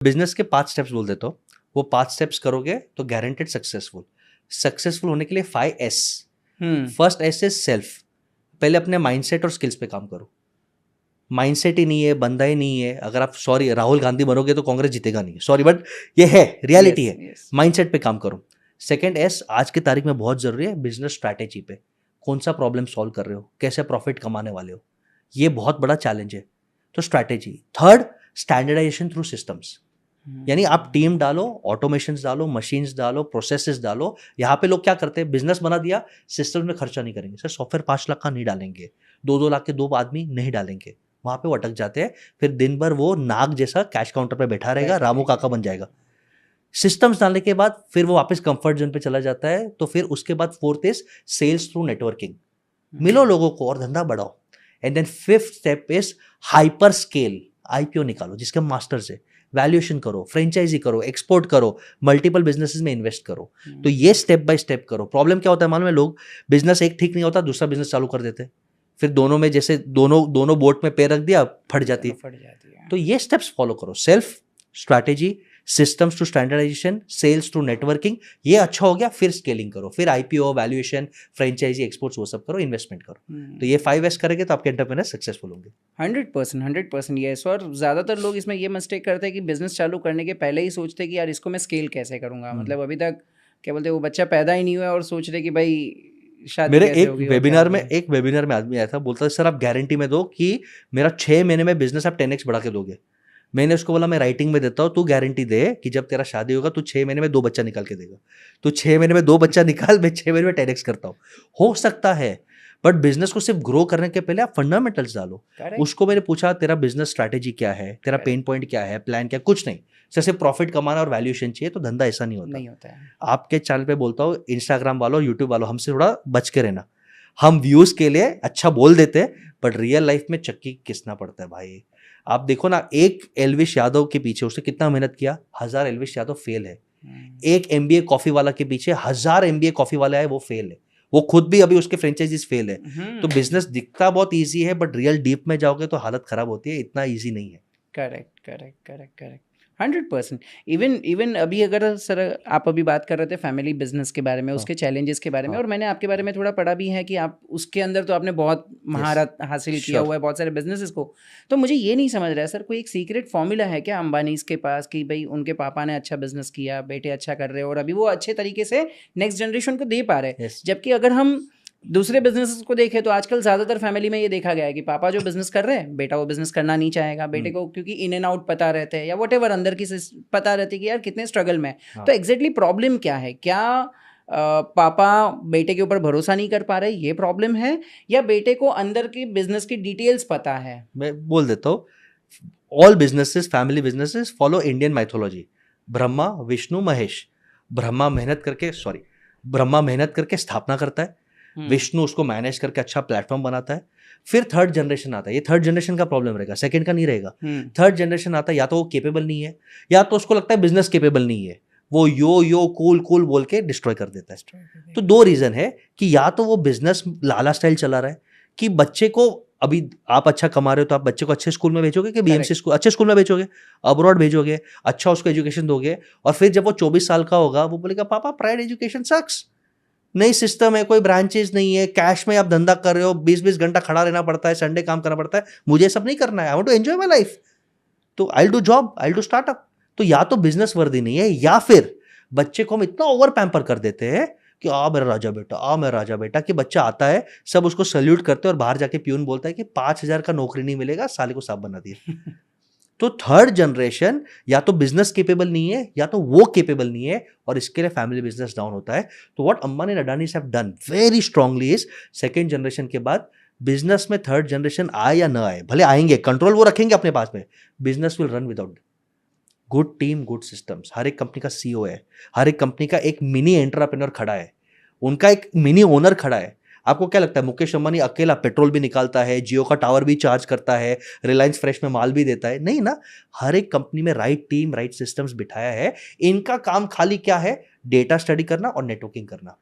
Business के 5 steps बोल देता हूँ, वो 5 स्टेप्स करोगे तो गारंटेड सक्सेसफुल होने के लिए 5 S। First S is self. पहले अपने माइंडसेट और स्किल्स पे काम करो। माइंडसेट ही नहीं है, बंदा ही नहीं है, अगर आप सॉरी राहुल गांधी बनोगे तो कांग्रेस जीतेगा नहीं, सॉरी बट ये है रियलिटी है। माइंडसेट पे काम करो। सेकंड S आज की तारीख में बहुत जरूरी है, बिजनेस स्ट्रैटेजी पे। कौन सा प्रॉब्लम सॉल्व कर रहे हो, कैसे प्रॉफिट कमाने वाले हो, ये बहुत बड़ा चैलेंज है, तो strategy. Third, standardisation through systems, यानी आप टीम डालो, ऑटोमेशंस डालो, मशीन्स डालो, प्रोसेसेस डालो। यहाँ पे लोग क्या करते हैं, बिजनेस बना दिया, सिस्टम में खर्चा नहीं करेंगे। सर सॉफ्टवेयर 5 लाख का नहीं डालेंगे, 2-2 लाख के 2 आदमी नहीं डालेंगे, वहां पे वो अटक जाते हैं। फिर दिन भर वो नाग जैसा कैश काउंटर पे बैठा रहेगा, रामू काका बन जाएगा। सिस्टम्स डालने के बाद फिर वो वापस कंफर्ट जोन पे चला जाता है। तो फिर उसके बाद fourth is sales through networking, मिलो लोगों को और धंधा बढ़ाओ। And then fifth step is hyper scale, IPO निकालो जिसके मास्टर्स है, वैल्यूएशन करो, फ्रेंचाइजी करो, एक्सपोर्ट करो, मल्टीपल बिजनेसेस में इन्वेस्ट करो। तो ये स्टेप बाय स्टेप करो। प्रॉब्लम क्या होता है मालूम है, लोग बिजनेस एक ठीक नहीं होता, दूसरा बिजनेस चालू कर देते हैं, फिर दोनों में जैसे दोनों बोट में पैर रख दिया, फट जाती है। तो ये स्टेप्स फॉलो करो, self, strategy, systems to standardisation, sales to networking, ये अच्छा हो गया, फिर स्केलिंग करो, फिर आईपीओ, वैल्यूएशन, फ्रेंचाइजी, एक्सपोर्ट्स, वो सब करो, इन्वेस्टमेंट करो। तो ये 5S करेंगे तो आपके एंटरप्रेन्योर सक्सेसफुल होंगे। 100% यस। और ज़्यादातर लोग इसमें ये मिस्टेक करते हैं कि बिजनेस चालू करने के पहले ही सोचते हैं कि यार इसको मैं स्केल कैसे करूँगा। मतलब अभी तक क्या बोलते हैं, वो बच्चा पैदा ही नहीं हुआ और सोच रहे कि भाई शादी मेरे कैसे होगी। एक वेबिनार में आदमी आया था, बोलता है सर आप गारंटी में दो कि मेरा 6 महीने में बिजनेस आप 10x बढ़ा के दोगे। मैंने उसको बोला मैं राइटिंग में देता हूँ, तू गारंटी दे कि जब तेरा शादी होगा तू 6 महीने में 2 बच्चा निकाल के देगा। तू 6 महीने में 2 बच्चा निकाल, मैं 6 महीने में 10x करता हूँ। हो सकता है, बट बिजनेस को सिर्फ ग्रो करने के पहले आप फंडामेंटल्स डालो। उसको मैंने पूछा तेरा बिजनेस स्ट्रैटेजी क्या है, तेरा पेन पॉइंट क्या है, प्लान क्या, कुछ नहीं, सिर्फ प्रॉफिट कमाना और वैल्यूएशन चाहिए। तो धंधा ऐसा नहीं होता है। आपके चैनल पे बोलता हूँ, इंस्टाग्राम वालों, यूट्यूब वालों, हमसे थोड़ा बच के रहना। हम व्यूज के लिए अच्छा बोल देते हैं, बट रियल लाइफ में चक्की किसना पड़ता है भाई। आप देखो ना, एक एल्विश यादव के पीछे उसने कितना मेहनत किया, 1000 एल्विश यादव फेल है। एक MBA कॉफी वाला के पीछे 1000 MBA कॉफी वाला है, वो फेल है। वो खुद भी अभी उसके फ्रेंचाइजीज फेल है। तो बिजनेस दिखता बहुत इजी है, बट रियल डीप में जाओगे तो हालत खराब होती है, इतना इजी नहीं है। करेक्ट 100%। इवन अभी अगर सर आप अभी बात कर रहे थे फैमिली बिजनेस के बारे में, उसके चैलेंजेस के बारे में, और मैंने आपके बारे में थोड़ा पढ़ा भी है कि आप उसके अंदर तो आपने बहुत महारत हासिल किया हुआ है बहुत सारे बिजनेसेस को। तो मुझे ये नहीं समझ रहा है सर, कोई एक सीक्रेट फॉर्मूला है क्या अंबानीज के पास कि भाई उनके पापा ने अच्छा बिजनेस किया, बेटे अच्छा कर रहे हो और अभी वो अच्छे तरीके से नेक्स्ट जनरेशन को दे पा रहे। जबकि अगर हम दूसरे बिजनेस को देखें तो आजकल ज़्यादातर फैमिली में ये देखा गया है कि पापा जो बिजनेस कर रहे हैं, बेटा वो बिजनेस करना नहीं चाहेगा। बेटे को क्योंकि इन एंड आउट पता रहते हैं या वट एवर अंदर की पता रहती है कि यार कितने स्ट्रगल में। तो एग्जैक्टली प्रॉब्लम क्या है? क्या पापा बेटे के ऊपर भरोसा नहीं कर पा रहे, ये प्रॉब्लम है, या बेटे को अंदर की बिजनेस की डिटेल्स पता है? मैं बोल देता हूँ, all businesses, family businesses follow Indian mythology. Brahma, Vishnu, Mahesh. Brahma मेहनत करके स्थापना करता है, विष्णु उसको मैनेज करके अच्छा प्लेटफॉर्म बनाता है, फिर थर्ड जनरेशन आता है। ये थर्ड जनरेशन का प्रॉब्लम रहेगा, सेकंड का नहीं रहेगा। थर्ड जनरेशन आता है, या तो वो केपेबल नहीं है, या तो उसको लगता है बिजनेस केपेबल नहीं है, वो यो कूल बोल के डिस्ट्रॉय कर देता है। तो 2 रीजन है कि या तो वो बिजनेस लाला स्टाइल चला रहा है कि बच्चे को, अभी आप अच्छा कमा रहे हो तो आप बच्चे को अच्छे स्कूल में भेजोगे कि BMC स्कूल, अच्छे स्कूल में भेजोगे, अब्रॉड भेजोगे, अच्छा उसको एजुकेशन दोगे, और फिर जब वो 24 साल का होगा वो बोलेगा पापा प्राइवेट एजुकेशन सक्स, नई सिस्टम है, कोई ब्रांचेस नहीं है, कैश में आप धंधा कर रहे हो, 20-20 घंटा खड़ा रहना पड़ता है, संडे काम करना पड़ता है, मुझे सब नहीं करना है, I want to enjoy my life, तो I will do job, I will do startup. तो या तो बिजनेस वर्दी नहीं है, या फिर बच्चे को हम इतना ओवर पैम्पर कर देते हैं कि आ मेरा राजा बेटा, कि बच्चा आता है, सब उसको सल्यूट करते हैं और बाहर जाके प्यून बोलता है कि 5000 का नौकरी नहीं मिलेगा, साले को सांप बना दिया। तो थर्ड जनरेशन या तो बिजनेस केपेबल नहीं है, या तो वो केपेबल नहीं है, और इसके लिए फैमिली बिजनेस डाउन होता है। तो what Ambani and Adani have done very strongly is, second generation के बाद बिजनेस में थर्ड जनरेशन आए या ना आए, भले आएंगे, कंट्रोल वो रखेंगे अपने पास में, business will run without good team, good systems. हर एक कंपनी का CEO है, हर एक कंपनी का एक मिनी एंटरप्रेन्योर खड़ा है, उनका एक मिनी ओनर खड़ा है। आपको क्या लगता है मुकेश अंबानी अकेला पेट्रोल भी निकालता है, जियो का टावर भी चार्ज करता है, रिलायंस फ्रेश में माल भी देता है? नहीं ना, हर एक कंपनी में राइट टीम, राइट सिस्टम्स बिठाया है। इनका काम खाली क्या है, डेटा स्टडी करना और नेटवर्किंग करना।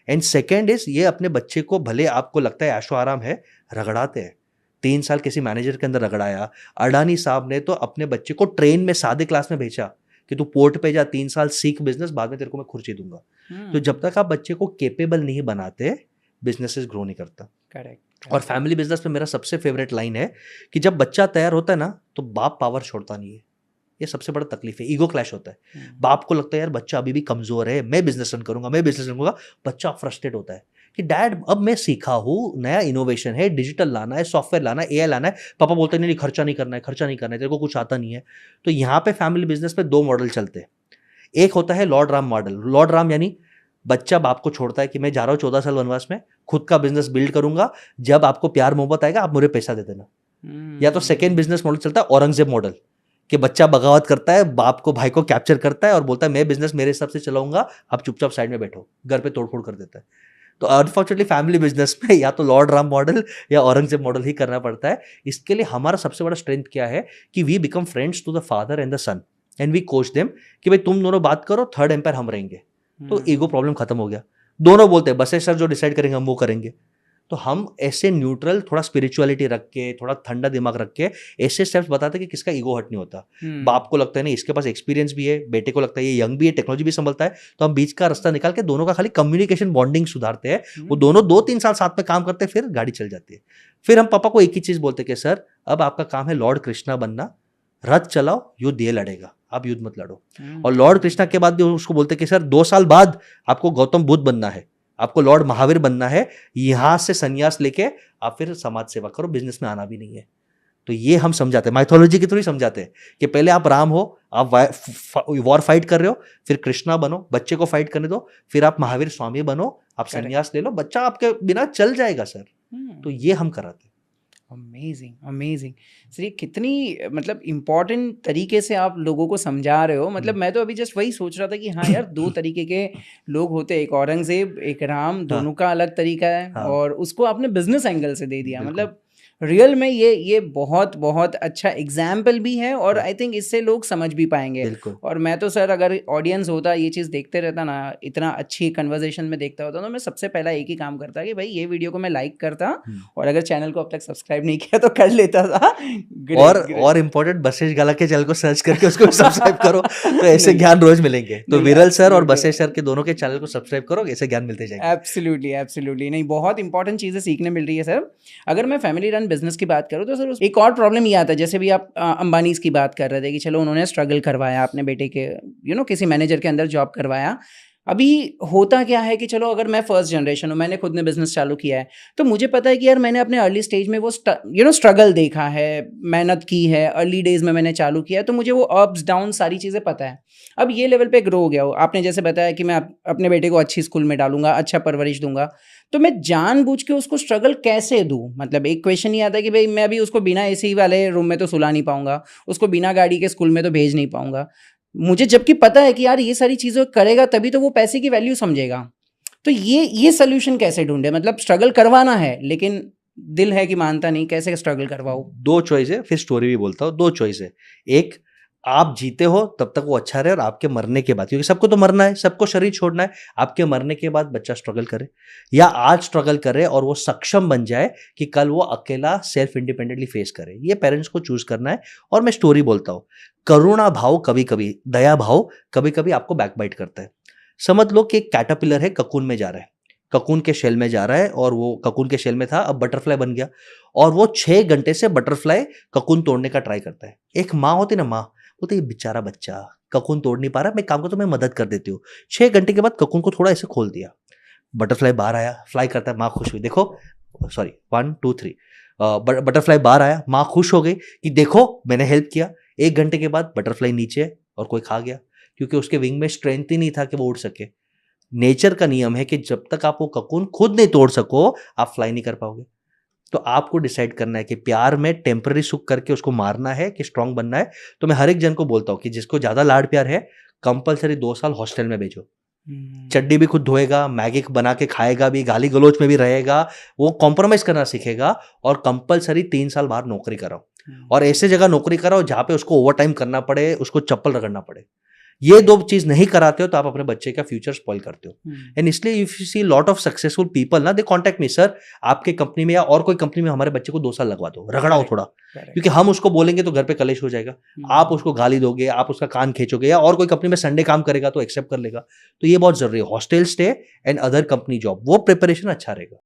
एंड सेकेंड इज, ये अपने बच्चे को, भले आपको लगता है ऐशो आराम है, रगड़ाते हैं, 3 साल किसी मैनेजर के अंदर रगड़ाया। अडानी साहब ने तो अपने बच्चे को ट्रेन में सादे क्लास में भेजा कि तू पोर्ट पे जा, 3 साल सीख बिजनेस, बाद में तेरे को मैं खुर्ची दूंगा। तो जब तक आप बच्चे को केपेबल नहीं बनाते, बिजनेसेस ग्रो नहीं करता। करेक्ट। और फैमिली बिजनेस में मेरा सबसे फेवरेट लाइन है कि जब बच्चा तैयार होता है ना, तो बाप पावर छोड़ता नहीं है। ये सबसे बड़ा तकलीफ है, ईगो क्लैश होता है। बाप को लगता है यार बच्चा अभी भी कमजोर है, मैं बिजनेस रन करूंगा, मैं बिजनेस रन करूंगा। बच्चा फ्रस्ट्रेट होता है कि डैड अब मैं सीखा हूँ, नया इनोवेशन है, डिजिटल लाना है, सॉफ्टवेयर लाना है, एआई लाना है। पापा बोलते हैं नहीं खर्चा नहीं करना है, खर्चा नहीं करना है, तेरे को कुछ आता नहीं है। तो यहाँ पे फैमिली बिजनेस में 2 मॉडल चलते हैं। एक होता है Lord Ram model. Lord Ram यानी बच्चा बाप को छोड़ता है कि मैं जा रहा हूँ 14 साल वनवास में, खुद का बिजनेस बिल्ड करूंगा, जब आपको प्यार मोहब्बत आएगा आप मुझे पैसा दे देना। या तो सेकेंड बिजनेस मॉडल चलता है औरंगजेब मॉडल, कि बच्चा बगावत करता है, बाप को भाई को कैप्चर करता है और बोलता है मैं बिजनेस मेरे हिसाब से चलाऊंगा, आप चुपचाप साइड में बैठो, घर पे तोड़फोड़ कर देता है। तो अनफॉर्चुनेटली फैमिली बिजनेस में या तो लॉर्ड राम मॉडल या औरंगजेब मॉडल ही करना पड़ता है। इसके लिए हमारा सबसे बड़ा स्ट्रेंथ क्या है कि we become friends to the father and the son and we coach them कि भाई तुम दोनों बात करो, थर्ड एम्पायर हम रहेंगे। तो ईगो प्रॉब्लम खत्म हो गया। दोनों बोलते हैं बस सर जो डिसाइड करेंगे हम वो करेंगे। तो हम ऐसे न्यूट्रल, थोड़ा स्पिरिचुअलिटी रख के, थोड़ा ठंडा दिमाग रख के ऐसे स्टेप्स बताते हैं कि किसका ईगो हट नहीं होता। बाप को लगता है नहीं इसके पास एक्सपीरियंस भी है, बेटे को लगता है ये यंग भी है, टेक्नोलॉजी भी संभलता है, तो हम बीच का रास्ता निकाल के दोनों का खाली कम्युनिकेशन बॉन्डिंग सुधारते हैं। वो दोनों 2-3 साल साथ में काम करते हैं, फिर गाड़ी चल जाती है। फिर हम पापा को एक ही चीज बोलते कि सर अब आपका काम है लॉर्ड कृष्णा बनना, रथ चलाओ, युद्ध ये लड़ेगा, आप युद्ध मत लड़ो। और लॉर्ड कृष्णा के बाद भी उसको बोलते कि सर 2 साल बाद आपको गौतम बुद्ध बनना है, आपको लॉर्ड महावीर बनना है, यहां से संन्यास लेके आप फिर समाज सेवा करो, बिजनेस में आना भी नहीं है। तो ये हम समझाते हैं, माइथोलॉजी के थ्रू ही समझाते हैं कि पहले आप राम हो, आप वॉर फाइट कर रहे हो, फिर कृष्णा बनो, बच्चे को फाइट करने दो, फिर आप महावीर स्वामी बनो, आप संन्यास ले लो, बच्चा आपके बिना चल जाएगा सर। तो ये हम कराते हैं। अमेजिंग अमेजिंग सर, ये कितनी मतलब इम्पॉर्टेंट तरीके से आप लोगों को समझा रहे हो। मतलब मैं तो अभी जस्ट वही सोच रहा था कि हाँ यार 2 तरीके के लोग होते हैं, एक औरंगजेब एक राम, दोनों का अलग तरीका है। और उसको आपने बिजनेस एंगल से दे दिया। मतलब रियल में ये बहुत बहुत अच्छा एग्जाम्पल भी है और आई थिंक इससे लोग समझ भी पाएंगे। और मैं तो सर अगर ऑडियंस होता, ये चीज़ देखते रहता ना, इतना अच्छी कन्वर्सेशन में देखता होता, तो मैं सबसे पहला एक ही काम करता कि भाई ये वीडियो को मैं लाइक करता और अगर चैनल को अब तक सब्सक्राइब नहीं किया तो कर लेता था। और इम्पोर्टेंट बसेश गाला के चैनल को सर्च करके उसको सब्सक्राइब करो, तो ऐसे ज्ञान रोज मिलेंगे। तो विरल सर और बसेश सर के दोनों के चैनल को सब्सक्राइब करो, ऐसे ज्ञान मिलते जाएंगे। एब्सोल्युटली एब्सोल्युटली, नहीं बहुत इंपॉर्टेंट चीज़ें सीखने मिल रही है सर। अगर मैं फैमिली रन बिजनेस की बात करूँ तो सर एक और प्रॉब्लम ये आता है, जैसे भी आप अंबानीज की बात कर रहे थे कि चलो उन्होंने स्ट्रगल करवाया अपने बेटे के किसी मैनेजर के अंदर जॉब करवाया। अभी होता क्या है कि चलो अगर मैं फर्स्ट जनरेशन हूँ, मैंने खुद ने बिजनेस चालू किया है, तो मुझे पता है कि यार मैंने अपने अर्ली स्टेज में वो स्ट्रगल देखा है, मेहनत की है, अर्ली डेज में मैंने चालू किया है, तो मुझे वो अप्स डाउन सारी चीज़ें पता है। अब ये लेवल पे ग्रो हो गया हो, आपने जैसे बताया कि मैं अपने बेटे को अच्छी स्कूल में डालूंगा, अच्छा परवरिश दूंगा, तो मैं जानबूझ के उसको स्ट्रगल कैसे दूं? मतलब एक क्वेश्चन ये आता है कि भाई मैं अभी उसको बिना एसी वाले रूम में तो सुला नहीं पाऊंगा, उसको बिना गाड़ी के स्कूल में तो भेज नहीं पाऊंगा, मुझे जबकि पता है कि यार ये सारी चीज़ें करेगा तभी तो वो पैसे की वैल्यू समझेगा। तो ये सोल्यूशन कैसे ढूंढे? मतलब स्ट्रगल करवाना है लेकिन दिल है कि मानता नहीं, कैसे स्ट्रगल करवाओ? 2 चॉइस है, फिर स्टोरी भी बोलता हूँ। 2 चॉइस है, एक आप जीते हो तब तक वो अच्छा रहे, और आपके मरने के बाद, क्योंकि सबको तो मरना है, सबको शरीर छोड़ना है, आपके मरने के बाद बच्चा स्ट्रगल करे, या आज स्ट्रगल करे और वो सक्षम बन जाए कि कल वो अकेला सेल्फ इंडिपेंडेंटली फेस करे। ये पेरेंट्स को चूज करना है। और मैं स्टोरी बोलता हूँ, करुणा भाव कभी कभी, दया भाव कभी कभी आपको बैकबाइट करता है। समझ लो कि एक कैटरपिलर है, ककून में जा रहा है, ककून के शेल में जा रहा है, और वो ककून के शेल में था, अब बटरफ्लाई बन गया, और वो 6 घंटे से बटरफ्लाई ककून तोड़ने का ट्राई करता है। एक माँ होती ना, माँ बोलते ये बेचारा बच्चा ककून तोड़ नहीं पा रहा, मैं काम करता हूँ, मैं मदद कर देती हूँ। 6 घंटे के बाद ककून को थोड़ा ऐसे खोल दिया, बटरफ्लाई बाहर आया, फ्लाई करता है, माँ खुश हुई, देखो सॉरी 1 2 3 बटरफ्लाई बाहर आया, माँ खुश हो गई कि देखो मैंने हेल्प किया। 1 घंटे के बाद बटरफ्लाई नीचे और कोई खा गया, क्योंकि उसके विंग में स्ट्रेंथ ही नहीं था कि वो उड़ सके। नेचर का नियम है कि जब तक आप वो ककून खुद नहीं तोड़ सको, आप फ्लाई नहीं कर पाओगे। तो आपको डिसाइड करना है कि प्यार में टेम्पररी सुख करके उसको मारना है कि स्ट्रांग बनना है। तो मैं हर एक जन को बोलता हूँ कि जिसको ज्यादा लाड प्यार है, कंपलसरी 2 साल हॉस्टल में भेजो। चड्डी भी खुद धोएगा, मैगी बना के खाएगा भी, गाली गलोच में भी रहेगा, वो कॉम्प्रोमाइज करना सीखेगा, और कंपलसरी 3 साल बाहर नौकरी कराओ, और ऐसे जगह नौकरी कराओ जहां पे उसको ओवर टाइम करना पड़े, उसको चप्पल रगड़ना पड़े। ये 2 चीज नहीं कराते हो तो आप अपने बच्चे का फ्यूचर स्पॉइल करते हो। एंड इसलिए if you see lot of successful people ना, दे कॉन्टेक्ट मी, सर आपके कंपनी में या और कोई कंपनी में हमारे बच्चे को 2 साल लगवा दो, रगड़ाओ थोड़ा, क्योंकि हम उसको बोलेंगे तो घर पे कलेश हो जाएगा, आप उसको गाली दोगे, आप उसका कान खींचोगे, या और कोई कंपनी में संडे काम करेगा तो एक्सेप्ट कर लेगा। तो ये बहुत जरूरी है, hostel stay and other company job, वो प्रिपरेशन अच्छा रहेगा।